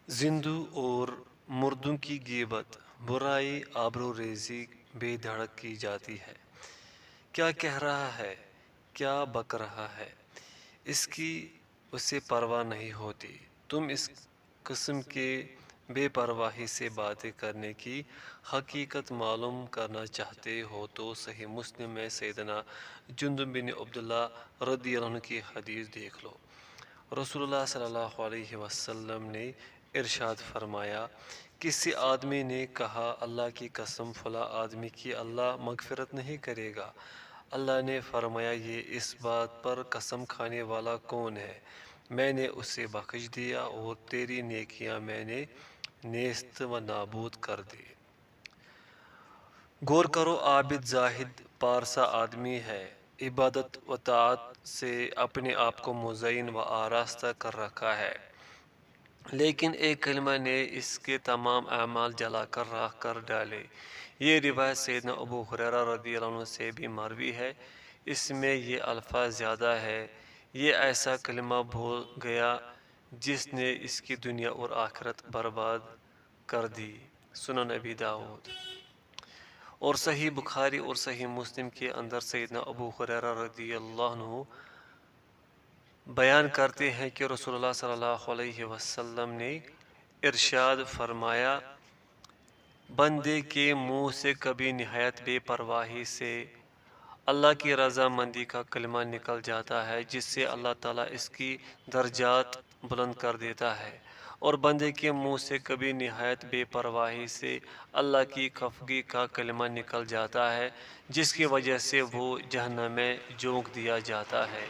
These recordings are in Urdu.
زندوں اور مردوں کی غیبت، برائی، آبرو ریزی بے دھڑک کی جاتی ہے۔ کیا کہہ رہا ہے، کیا بک رہا ہے، اس کی اسے پرواہ نہیں ہوتی۔ تم اس قسم کے بے پرواہی سے باتیں کرنے کی حقیقت معلوم کرنا چاہتے ہو تو صحیح مسلم میں سیدنا جندب بن عبداللہ رضی اللہ عنہ کی حدیث دیکھ لو۔ رسول اللہ صلی اللہ علیہ وسلم نے ارشاد فرمایا، کسی آدمی نے کہا اللہ کی قسم فلاں آدمی کی اللہ مغفرت نہیں کرے گا۔ اللہ نے فرمایا، یہ اس بات پر قسم کھانے والا کون ہے؟ میں نے اسے بخش دیا اور تیری نیکیاں میں نے نیست و نابود کر دی۔ غور کرو، عابد زاہد پارسا آدمی ہے، عبادت و طاعت سے اپنے آپ کو مزین و آراستہ کر رکھا ہے، لیکن ایک کلمہ نے اس کے تمام اعمال جلا کر راکھ کر ڈالے۔ یہ روایت سیدنا ابو ہریرہ رضی اللہ عنہ سے بھی مروی ہے۔ اس میں یہ الفاظ زیادہ ہے، یہ ایسا کلمہ بھول گیا جس نے اس کی دنیا اور آخرت برباد کر دی۔ سنن ابی داؤد اور صحیح بخاری اور صحیح مسلم کے اندر سیدنا ابو ہریرہ رضی اللہ عنہ بیان کرتے ہیں کہ رسول اللہ صلی اللہ علیہ وسلم نے ارشاد فرمایا، بندے کے منہ سے کبھی نہایت بے پرواہی سے اللہ کی رضا مندی کا کلمہ نکل جاتا ہے جس سے اللہ تعالیٰ اس کی درجات بلند کر دیتا ہے، اور بندے کے منہ سے کبھی نہایت بے پرواہی سے اللہ کی خفگی کا کلمہ نکل جاتا ہے جس کی وجہ سے وہ جہنم میں جھونک دیا جاتا ہے۔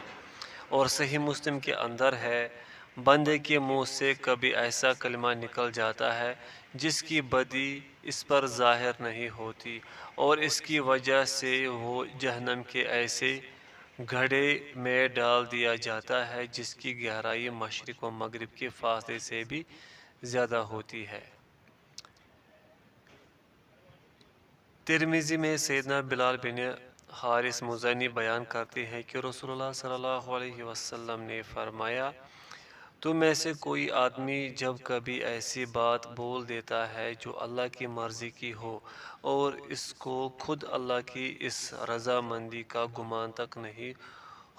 اور صحیح مسلم کے اندر ہے، بندے کے منہ سے کبھی ایسا کلمہ نکل جاتا ہے جس کی بدی اس پر ظاہر نہیں ہوتی، اور اس کی وجہ سے وہ جہنم کے ایسے گڑھے میں ڈال دیا جاتا ہے جس کی گہرائی مشرق و مغرب کے فاصلے سے بھی زیادہ ہوتی ہے۔ ترمذی میں سیدنا بلال بن حارث مزنی بیان کرتے ہیں کہ رسول اللہ صلی اللہ علیہ وسلم نے فرمایا، تم میں سے کوئی آدمی جب کبھی ایسی بات بول دیتا ہے جو اللہ کی مرضی کی ہو اور اس کو خود اللہ کی اس رضامندی کا گمان تک نہیں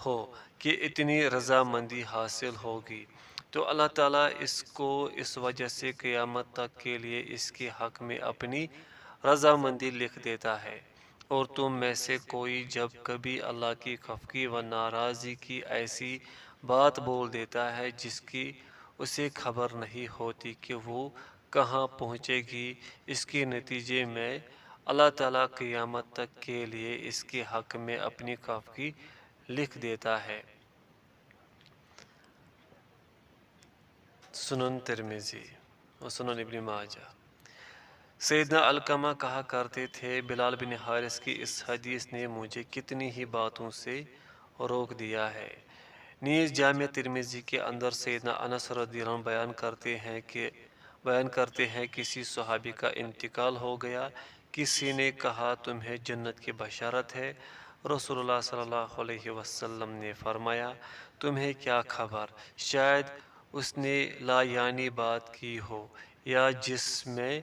ہو کہ اتنی رضامندی حاصل ہوگی، تو اللہ تعالیٰ اس کو اس وجہ سے قیامت تک کے لیے اس کے حق میں اپنی رضامندی لکھ دیتا ہے۔ اور تم میں سے کوئی جب کبھی اللہ کی خفگی و ناراضی کی ایسی بات بول دیتا ہے جس کی اسے خبر نہیں ہوتی کہ وہ کہاں پہنچے گی، اس کے نتیجے میں اللہ تعالیٰ قیامت تک کے لیے اس کے حق میں اپنی خفگی لکھ دیتا ہے۔ سنن ترمذی اور سنن ابن ماجہ۔ سیدنا علقمہ کہا کرتے تھے، بلال بن حارث کی اس حدیث نے مجھے کتنی ہی باتوں سے روک دیا ہے۔ نیز جامع ترمذی کے اندر سیدنا انس رضی اللہ عنہ بیان کرتے ہیں کسی صحابی کا انتقال ہو گیا، کسی نے کہا تمہیں جنت کی بشارت ہے، رسول اللہ صلی اللہ علیہ وسلم نے فرمایا، تمہیں کیا خبر؟ شاید اس نے لا یعنی بات کی ہو یا جس میں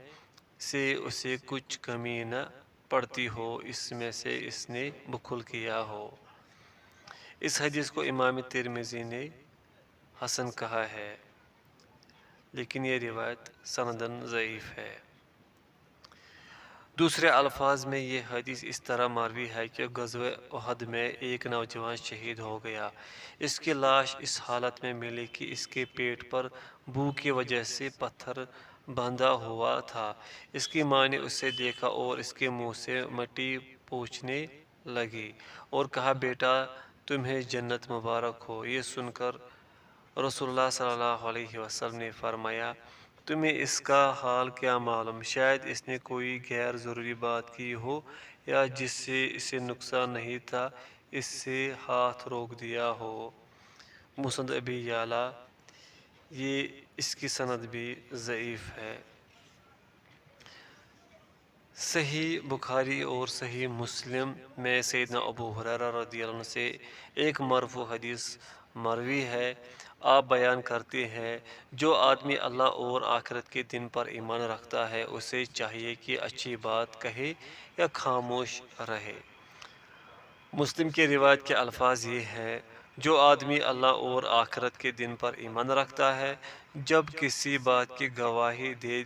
سے اسے کچھ کمی نہ پڑتی ہو، اس میں سے اس نے بخل کیا ہو۔ اس حدیث کو امام ترمذی نے حسن کہا ہے، لیکن یہ روایت سندن ضعیف ہے۔ دوسرے الفاظ میں یہ حدیث اس طرح مروی ہے کہ غزوہ احد میں ایک نوجوان شہید ہو گیا۔ اس کی لاش اس حالت میں ملی کہ اس کے پیٹ پر بھوک کی وجہ سے پتھر بندھا ہوا تھا۔ اس کی ماں نے اسے دیکھا اور اس کے منہ سے مٹی پوچھنے لگی اور کہا، بیٹا تمہیں جنت مبارک ہو۔ یہ سن کر رسول اللہ صلی اللہ علیہ وسلم نے فرمایا، تمہیں اس کا حال کیا معلوم؟ شاید اس نے کوئی غیر ضروری بات کی ہو یا جس سے اسے نقصان نہیں تھا اس سے ہاتھ روک دیا ہو۔ مسند ابی یعلا، یہ اس کی سند بھی ضعیف ہے۔ صحیح بخاری اور صحیح مسلم میں سیدنا ابو ہریرہ رضی اللہ عنہ سے ایک مرفوع حدیث مروی ہے، آپ بیان کرتے ہیں جو آدمی اللہ اور آخرت کے دن پر ایمان رکھتا ہے اسے چاہیے کہ اچھی بات کہے یا خاموش رہے۔ مسلم کے روایت کے الفاظ یہ ہیں، جو آدمی اللہ اور آخرت کے دن پر ایمان رکھتا ہے جب کسی بات کی گواہی دے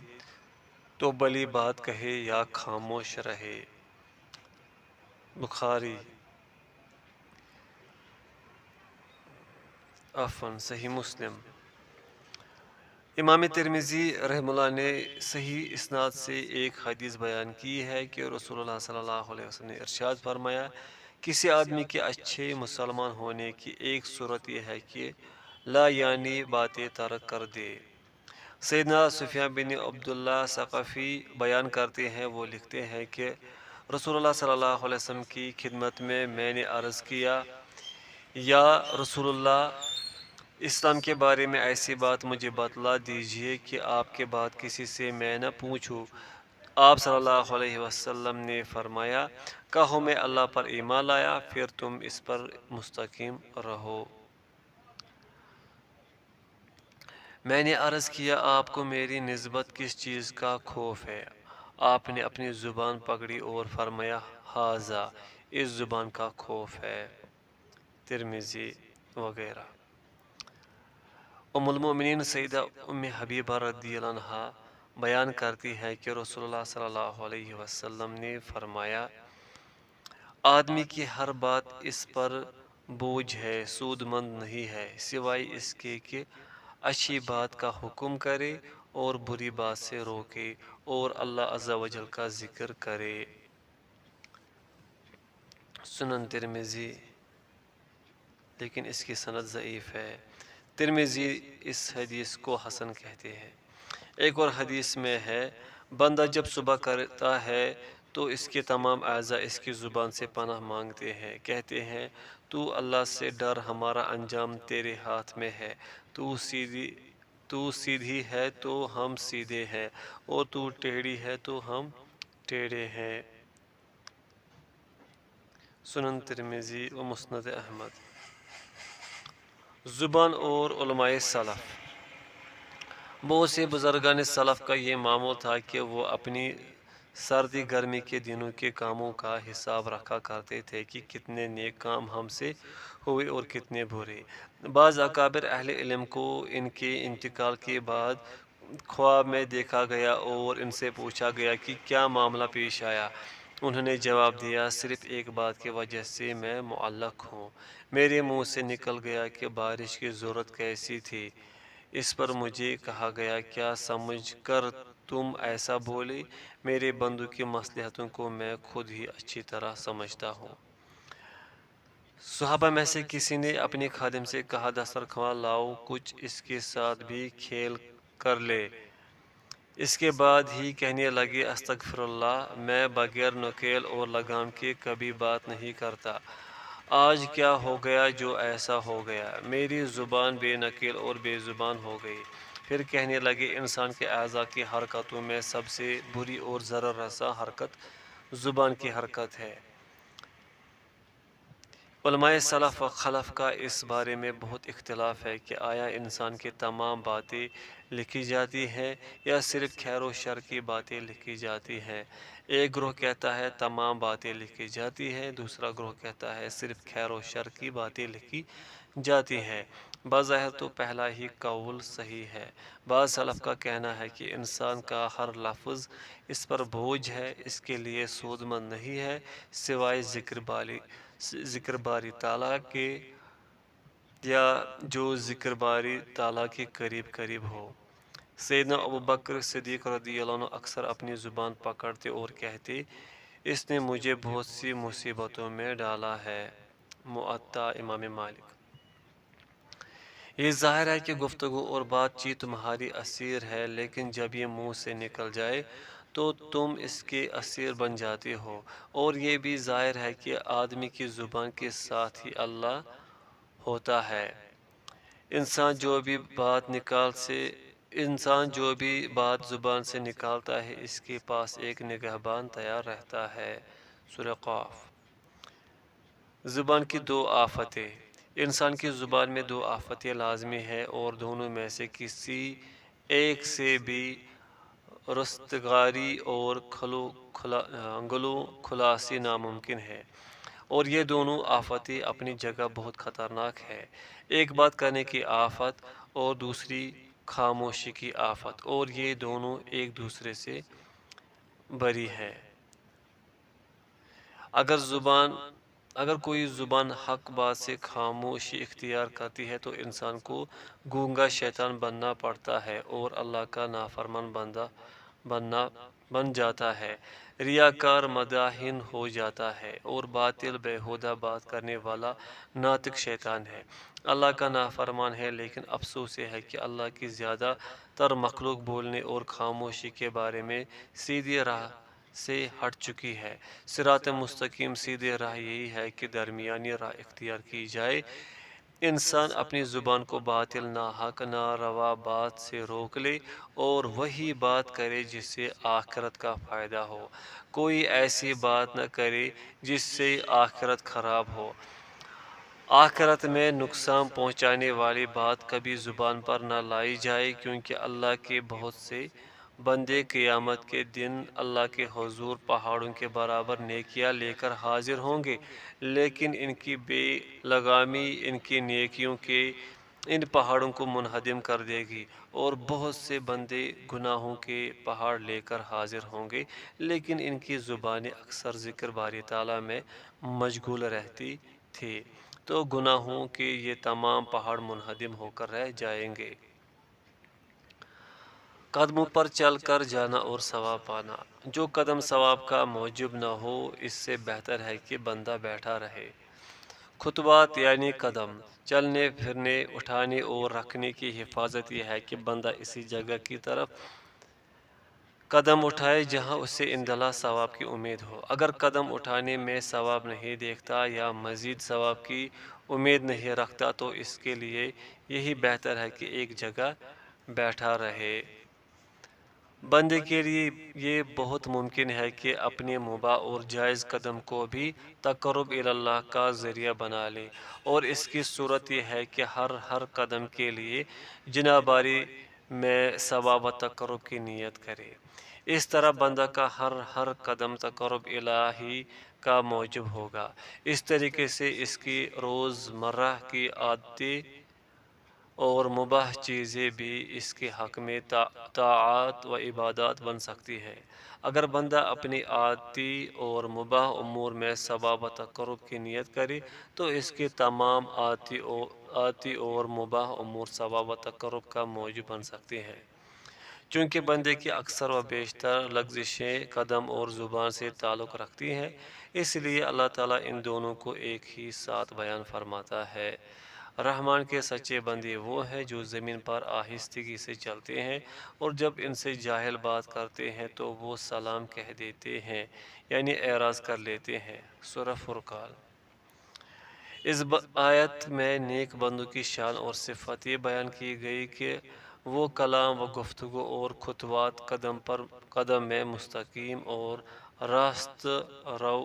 تو بھلی بات کہے یا خاموش رہے۔ بخاری صحیح مسلم۔ امام ترمذی رحمہ اللہ نے صحیح اسناد سے ایک حدیث بیان کی ہے کہ رسول اللہ صلی اللہ علیہ وسلم نے ارشاد فرمایا، کسی آدمی کے اچھے مسلمان ہونے کی ایک صورت یہ ہے کہ لا یعنی باتیں ترک کر دے۔ سیدنا سفیان بن عبداللہ ثقفی بیان کرتے ہیں، وہ لکھتے ہیں کہ رسول اللہ صلی اللہ علیہ وسلم کی خدمت میں نے عرض کیا، یا رسول اللہ، اسلام کے بارے میں ایسی بات مجھے بتلا دیجئے کہ آپ کے بعد کسی سے میں نہ پوچھوں۔ آپ صلی اللہ علیہ وسلم نے فرمایا، کہو میں اللہ پر ایمان لایا، پھر تم اس پر مستقیم رہو۔ میں نے عرض کیا، آپ کو میری نسبت کس چیز کا خوف ہے؟ آپ نے اپنی زبان پکڑی اور فرمایا، ھذا، اس زبان کا خوف ہے۔ ترمذی وغیرہ۔ ام المؤمنین سیدہ ام حبیبہ رضی اللہ عنہا بیان کرتی ہے کہ رسول اللہ صلی اللہ علیہ وسلم نے فرمایا، آدمی کی ہر بات اس پر بوجھ ہے، سود مند نہیں ہے، سوائے اس کے کہ اچھی بات کا حکم کرے اور بری بات سے روکے اور اللہ عز و جل کا ذکر کرے۔ سنن ترمذی، لیکن اس کی سند ضعیف ہے۔ ترمذی اس حدیث کو حسن کہتے ہیں۔ ایک اور حدیث میں ہے، بندہ جب صبح کرتا ہے تو اس کے تمام اعضاء اس کی زبان سے پناہ مانگتے ہیں، کہتے ہیں، تو اللہ سے ڈر، ہمارا انجام تیرے ہاتھ میں ہے، تو سیدھی ہے تو ہم سیدھے ہیں، اور تو ٹیڑھی ہے تو ہم ٹیڑھے ہیں۔ سنن ترمذی و مسند احمد۔ زبان اور علماء سلف۔ بہت سے بزرگان سلف کا یہ معمول تھا کہ وہ اپنی سردی گرمی کے دنوں کے کاموں کا حساب رکھا کرتے تھے کہ کتنے نیک کام ہم سے ہوئے اور کتنے برے۔ بعض اکابر اہل علم کو ان کے انتقال کے بعد خواب میں دیکھا گیا اور ان سے پوچھا گیا کہ کیا معاملہ پیش آیا۔ انہوں نے جواب دیا، صرف ایک بات کی وجہ سے میں معلق ہوں، میرے منہ سے نکل گیا کہ بارش کی ضرورت کیسی تھی۔ اس پر مجھے کہا گیا، کیا سمجھ کر تم ایسا بولے؟ میرے بندوں کی مصلحتوں کو میں خود ہی اچھی طرح سمجھتا ہوں۔ صحابہ میں سے کسی نے اپنے خادم سے کہا، دسترخوان لاؤ، کچھ اس کے ساتھ بھی کھیل کر لے۔ اس کے بعد ہی کہنے لگے، استغفر اللہ، میں بغیر نکیل اور لگام کے کبھی بات نہیں کرتا۔ آج کیا ہو گیا جو ایسا ہو گیا؟ میری زبان بے نکیل اور بے زبان ہو گئی۔ پھر کہنے لگے، انسان کے اعضاء کی حرکتوں میں سب سے بری اور ضرر رساں حرکت زبان کی حرکت ہے۔ علماء سلف و خلف کا اس بارے میں بہت اختلاف ہے کہ آیا انسان کی تمام باتیں لکھی جاتی ہیں یا صرف خیر و شر کی باتیں لکھی جاتی ہیں۔ ایک گروہ کہتا ہے تمام باتیں لکھی جاتی ہیں، دوسرا گروہ کہتا ہے صرف خیر و شر کی باتیں لکھی جاتی ہیں۔ بظاہر تو پہلا ہی قول صحیح ہے۔ بعض سلف کا کہنا ہے کہ انسان کا ہر لفظ اس پر بوجھ ہے، اس کے لیے سود مند نہیں ہے، سوائے ذکر باری تعالیٰ کے، یا جو ذکر باری تعالیٰ کے قریب ہو۔ سیدنا ابوبکر صدیق رضی اللہ عنہ اکثر اپنی زبان پکڑتے اور کہتے، اس نے مجھے بہت سی مصیبتوں میں ڈالا ہے۔ موطا امام مالک۔ یہ ظاہر ہے کہ گفتگو اور بات چیت تمہاری اسیر ہے، لیکن جب یہ منہ سے نکل جائے تو تم اس کے اسیر بن جاتے ہو، اور یہ بھی ظاہر ہے کہ آدمی کی زبان کے ساتھ ہی اللہ ہوتا ہے۔ انسان جو بھی بات زبان سے نکالتا ہے، اس کے پاس ایک نگہبان تیار رہتا ہے۔ سورہ قاف۔ زبان کی دو آفتیں۔ انسان کی زبان میں دو آفتیں لازمی ہیں اور دونوں میں سے کسی ایک سے بھی رستگاری اور گلو خلاصی ناممکن ہے، اور یہ دونوں آفتیں اپنی جگہ بہت خطرناک ہے۔ ایک بات کرنے کی آفت اور دوسری خاموشی کی آفت، اور یہ دونوں ایک دوسرے سے بری ہے۔ اگر کوئی زبان حق بات سے خاموشی اختیار کرتی ہے تو انسان کو گونگا شیطان بننا پڑتا ہے اور اللہ کا نافرمان بن جاتا ہے، ریاکار مداحن ہو جاتا ہے اور باطل بیہودہ بات کرنے والا ناطق شیطان ہے، اللہ کا نافرمان ہے۔ لیکن افسوس یہ ہے کہ اللہ کی زیادہ تر مخلوق بولنے اور خاموشی کے بارے میں سیدھی راہ سے ہٹ چکی ہے۔ صراط مستقیم سیدھی راہ یہی ہے کہ درمیانی راہ اختیار کی جائے، انسان اپنی زبان کو باطل، ناحق، ناروا بات سے روک لے اور وہی بات کرے جس سے آخرت کا فائدہ ہو، کوئی ایسی بات نہ کرے جس سے آخرت خراب ہو۔ آخرت میں نقصان پہنچانے والی بات کبھی زبان پر نہ لائی جائے، کیونکہ اللہ کے بہت سے بندے قیامت کے دن اللہ کے حضور پہاڑوں کے برابر نیکیاں لے کر حاضر ہوں گے، لیکن ان کی بے لگامی ان کی نیکیوں کے ان پہاڑوں کو منہدم کر دے گی، اور بہت سے بندے گناہوں کے پہاڑ لے کر حاضر ہوں گے، لیکن ان کی زبانیں اکثر ذکر باری تعالیٰ میں مشغول رہتی تھی، تو گناہوں کے یہ تمام پہاڑ منہدم ہو کر رہ جائیں گے۔ قدموں پر چل کر جانا اور ثواب پانا، جو قدم ثواب کا موجب نہ ہو اس سے بہتر ہے کہ بندہ بیٹھا رہے۔ خطوات یعنی قدم، چلنے پھرنے، اٹھانے اور رکھنے کی حفاظت یہ ہے کہ بندہ اسی جگہ کی طرف قدم اٹھائے جہاں اسے اندلہ ثواب کی امید ہو۔ اگر قدم اٹھانے میں ثواب نہیں دیکھتا یا مزید ثواب کی امید نہیں رکھتا تو اس کے لیے یہی بہتر ہے کہ ایک جگہ بیٹھا رہے۔ بندے کے لیے یہ بہت ممکن ہے کہ اپنے مباح اور جائز قدم کو بھی تقرب اللہ کا ذریعہ بنا لے، اور اس کی صورت یہ ہے کہ ہر قدم کے لیے جناب باری میں ثواب و تقرب کی نیت کرے۔ اس طرح بندہ کا ہر قدم تقرب الہی کا موجب ہوگا۔ اس طریقے سے اس کی روزمرہ کی عادتیں اور مباح چیزیں بھی اس کے حق میں طاعات و عبادات بن سکتی ہے۔ اگر بندہ اپنی عادتی اور مباح امور میں ثواب و تقرب کی نیت کرے تو اس کے تمام عادتی اور مباح امور ثواب و تقرب کا موجب بن سکتے ہیں۔ چونکہ بندے کی اکثر و بیشتر لغزشیں قدم اور زبان سے تعلق رکھتی ہیں، اس لیے اللہ تعالیٰ ان دونوں کو ایک ہی ساتھ بیان فرماتا ہے۔ رحمان کے سچے بندے وہ ہیں جو زمین پر آہستگی سے چلتے ہیں، اور جب ان سے جاہل بات کرتے ہیں تو وہ سلام کہہ دیتے ہیں، یعنی اعراض کر لیتے ہیں۔ سورہ فرقان۔ اس آیت میں نیک بندوں کی شان اور صفت یہ بیان کی گئی کہ وہ کلام و گفتگو اور خطوات قدم میں مستقیم اور راست رو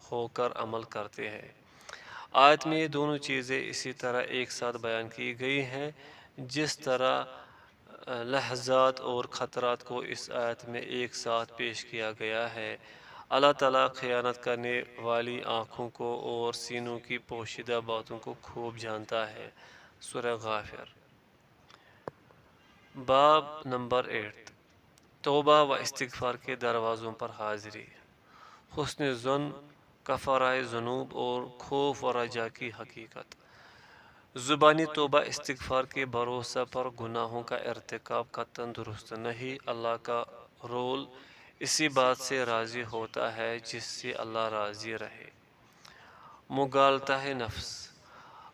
ہو کر عمل کرتے ہیں۔ آیت میں یہ دونوں چیزیں اسی طرح ایک ساتھ بیان کی گئی ہیں جس طرح لحظات اور خطرات کو اس آیت میں ایک ساتھ پیش کیا گیا ہے۔ اللہ تعالیٰ خیانت کرنے والی آنکھوں کو اور سینوں کی پوشیدہ باتوں کو خوب جانتا ہے۔ سورہ غافر۔ باب نمبر 8، توبہ و استغفار کے دروازوں پر حاضری، حسن ظن، کفارۂ ذنوب اور خوف و رجا کی حقیقت۔ زبانی توبہ استغفار کے بھروسہ پر گناہوں کا ارتکاب قطعاً درست نہیں۔ اللہ کا رول اسی بات سے راضی ہوتا ہے جس سے اللہ راضی رہے۔ مغالطہ نفس،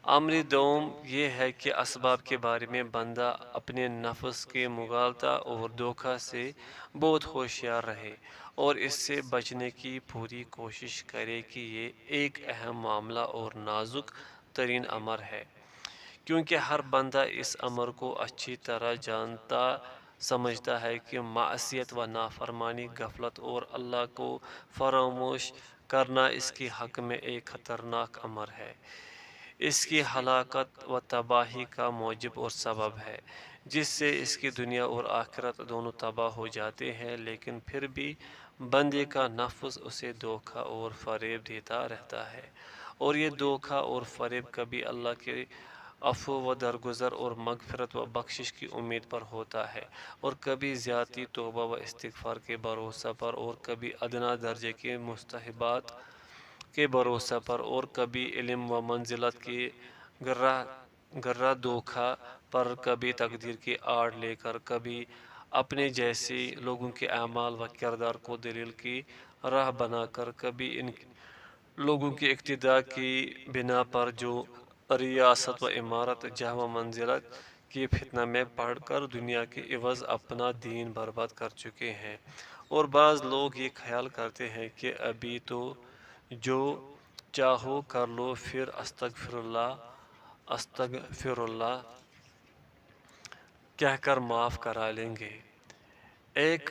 عملی دوم یہ ہے کہ اسباب کے بارے میں بندہ اپنے نفس کے مغالطہ اور دھوکہ سے بہت ہوشیار رہے اور اس سے بچنے کی پوری کوشش کرے کہ یہ ایک اہم معاملہ اور نازک ترین امر ہے، کیونکہ ہر بندہ اس امر کو اچھی طرح جانتا سمجھتا ہے کہ معصیت و نافرمانی، غفلت اور اللہ کو فراموش کرنا اس کے حق میں ایک خطرناک امر ہے۔ اس کی ہلاکت و تباہی کا موجب اور سبب ہے، جس سے اس کی دنیا اور آخرت دونوں تباہ ہو جاتے ہیں، لیکن پھر بھی بندے کا نفس اسے دھوکہ اور فریب دیتا رہتا ہے، اور یہ دھوکہ اور فریب کبھی اللہ کے عفو و درگزر اور مغفرت و بخشش کی امید پر ہوتا ہے، اور کبھی ذاتی توبہ و استغفار کے بھروسہ پر، اور کبھی ادنا درجے کے مستحبات کے بھروسہ پر، اور کبھی علم و منزلت کی گرہ گرہ دھوکہ پر، کبھی تقدیر کی آڑ لے کر، کبھی اپنے جیسے لوگوں کے اعمال و کردار کو دلیل کی راہ بنا کر، کبھی ان لوگوں کی اقتداء کی بنا پر جو ریاست و عمارت جاہ و منزلت کی فتنہ میں پڑھ کر دنیا کے عوض اپنا دین برباد کر چکے ہیں۔ اور بعض لوگ یہ خیال کرتے ہیں کہ ابھی تو جو چاہو کر لو، پھر استغفر اللہ کہہ کر معاف کرا لیں گے۔ ایک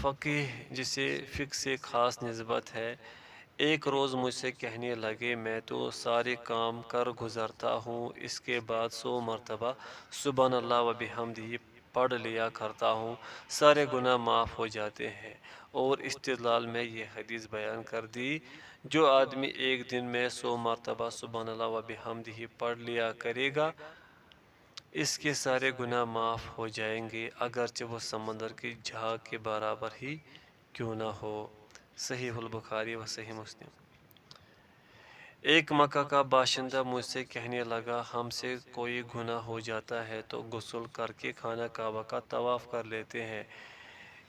فقیہ جسے فقہ سے خاص نسبت ہے، ایک روز مجھ سے کہنے لگے، میں تو سارے کام کر گزرتا ہوں، اس کے بعد 100 مرتبہ سبحان اللہ و بحمدہ پڑھ لیا کرتا ہوں، سارے گناہ معاف ہو جاتے ہیں۔ اور استدلال میں یہ حدیث بیان کر دی، جو آدمی ایک دن میں 100 مرتبہ سبحان اللہ و بحمدہ پڑھ لیا کرے گا، اس کے سارے گناہ معاف ہو جائیں گے، اگرچہ وہ سمندر کی جھاگ کے برابر ہی کیوں نہ ہو۔ صحیح البخاری و صحیح مسلم۔ ایک مکہ کا باشندہ مجھ سے کہنے لگا، ہم سے کوئی گناہ ہو جاتا ہے تو غسل کر کے خانہ کعبہ کا طواف کر لیتے ہیں،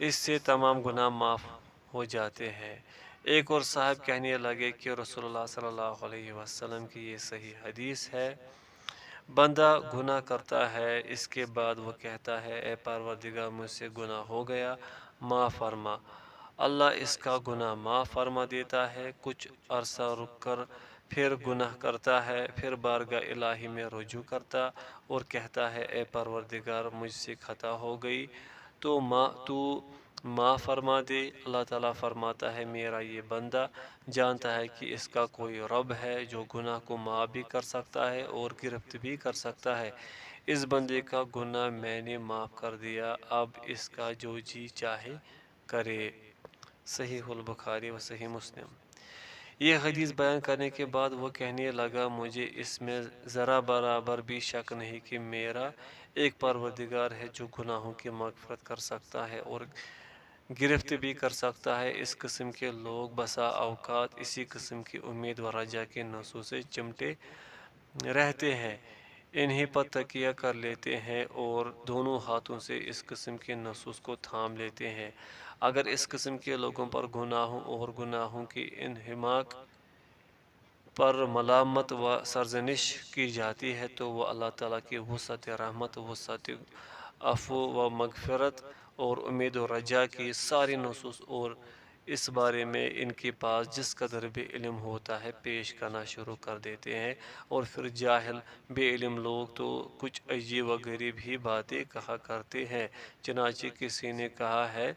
اس سے تمام گناہ معاف ہو جاتے ہیں۔ ایک اور صاحب کہنے لگے کہ رسول اللہ صلی اللہ علیہ وسلم کی یہ صحیح حدیث ہے، بندہ گناہ کرتا ہے، اس کے بعد وہ کہتا ہے، اے پروردگار مجھ سے گناہ ہو گیا، معاف فرما۔ اللہ اس کا گناہ معاف فرما دیتا ہے، کچھ عرصہ رک کر پھر گناہ کرتا ہے، پھر بارگاہ الہی میں رجوع کرتا اور کہتا ہے، اے پروردگار مجھ سے خطا ہو گئی، تو معاف فرما دے۔ اللہ تعالیٰ فرماتا ہے، میرا یہ بندہ جانتا ہے کہ اس کا کوئی رب ہے جو گناہ کو معاف بھی کر سکتا ہے اور گرفت بھی کر سکتا ہے، اس بندے کا گناہ میں نے معاف کر دیا، اب اس کا جو جی چاہے کرے۔ صحیح البخاری و صحیح مسلم۔ یہ حدیث بیان کرنے کے بعد وہ کہنے لگا، مجھے اس میں ذرا برابر بھی شک نہیں کہ میرا ایک پروردگار ہے جو گناہوں کی مغفرت کر سکتا ہے اور گرفت بھی کر سکتا ہے۔ اس قسم کے لوگ بسا اوقات اسی قسم کی امید و رجا کے نصوص سے چمٹے رہتے ہیں، انہیں پر تکیہ کر لیتے ہیں اور دونوں ہاتھوں سے اس قسم کے نصوص کو تھام لیتے ہیں۔ اگر اس قسم کے لوگوں پر گناہوں اور گناہوں کی انہماک پر ملامت و سرزنش کی جاتی ہے تو وہ اللہ تعالیٰ کی وسعت رحمت، وسعت عفو و مغفرت اور امید و رجا کی ساری نصوص اور اس بارے میں ان کے پاس جس قدر بھی علم ہوتا ہے پیش کرنا شروع کر دیتے ہیں، اور پھر جاہل بے علم لوگ تو کچھ عجیب و غریب ہی باتیں کہا کرتے ہیں۔ چنانچہ کسی نے کہا ہے،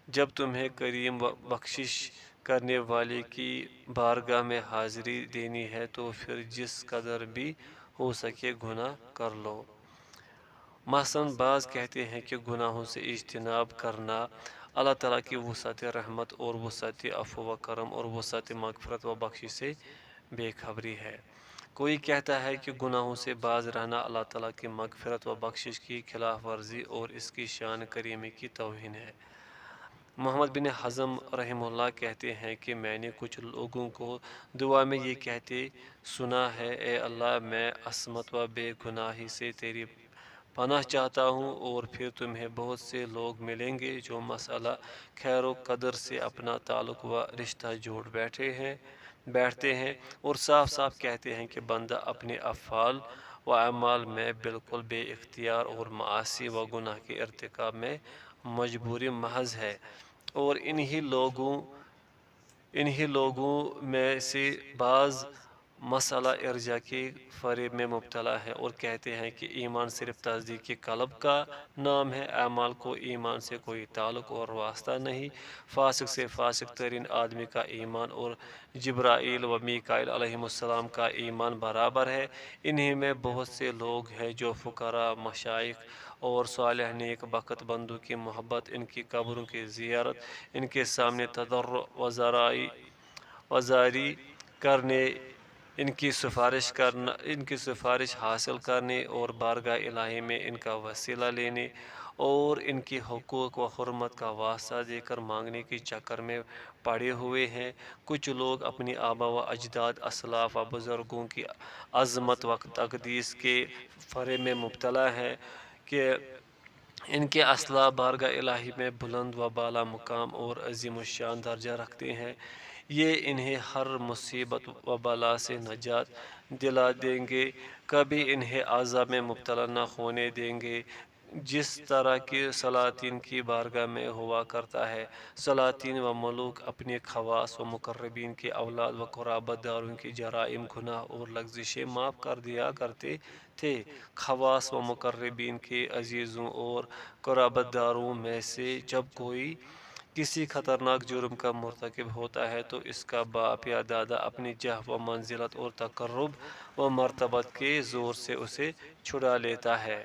جب تمہیں کریم و بخشش کرنے والے کی بارگاہ میں حاضری دینی ہے تو پھر جس قدر بھی ہو سکے گناہ کر لو۔ مثلاً بعض کہتے ہیں کہ گناہوں سے اجتناب کرنا اللہ تعالیٰ کی وسعت رحمت اور وسعت عفو و کرم اور وسعت مغفرت و بخشش سے بے خبری ہے۔ کوئی کہتا ہے کہ گناہوں سے باز رہنا اللہ تعالیٰ کی مغفرت و بخشش کی خلاف ورزی اور اس کی شان کریمی کی توہین ہے۔ محمد بن حزم رحمہ اللہ کہتے ہیں کہ میں نے کچھ لوگوں کو دعا میں یہ کہتے سنا ہے، اے اللہ میں عصمت و بے گناہی سے تیری پناہ چاہتا ہوں، اور پھر تمہیں بہت سے لوگ ملیں گے جو مسئلہ خیر و قدر سے اپنا تعلق و رشتہ جوڑ بیٹھتے ہیں اور صاف صاف کہتے ہیں کہ بندہ اپنے افعال و اعمال میں بالکل بے اختیار اور معاصی و گناہ کے ارتکاب میں مجبوری محض ہے، اور انہی لوگوں میں سے بعض مسئلہ ارجا کے فریب میں مبتلا ہے اور کہتے ہیں کہ ایمان صرف تصدیق قلب کا نام ہے، اعمال کو ایمان سے کوئی تعلق اور واسطہ نہیں۔ فاسق سے فاسق ترین آدمی کا ایمان اور جبرائیل و میکائیل علیہم السلام کا ایمان برابر ہے۔ انہی میں بہت سے لوگ ہیں جو فقراء، مشائخ اور صالح نیک بخت بندوں کی محبت، ان کی قبروں کی زیارت، ان کے سامنے تضرع وزاری کرنے، ان کی سفارش حاصل کرنے اور بارگاہ الہی میں ان کا وسیلہ لینے اور ان کی حقوق و حرمت کا واسطہ دے کر مانگنے کے چکر میں پڑے ہوئے ہیں۔ کچھ لوگ اپنی آبا و اجداد، اسلاف و بزرگوں کی عظمت و تقدیس کے فریب میں مبتلا ہے کہ ان کے اسلاف بارگاہ الہی میں بلند و بالا مقام اور عظیم الشان درجہ رکھتے ہیں۔ یہ انہیں ہر مصیبت و بلا سے نجات دلا دیں گے، کبھی انہیں عذاب میں مبتلا نہ ہونے دیں گے، جس طرح کہ سلاطین کی بارگاہ میں ہوا کرتا ہے۔ سلاطین و ملوک اپنے خواص و مقربین کے اولاد و قرابت داروں کی جرائم، گناہ اور لغزشیں معاف کر دیا کرتے تھے۔ خواص و مقربین کے عزیزوں اور قرابت داروں میں سے جب کوئی کسی خطرناک جرم کا مرتکب ہوتا ہے تو اس کا باپ یا دادا اپنی جاہ و منزلت اور تقرب و مرتبت کے زور سے اسے چھڑا لیتا ہے۔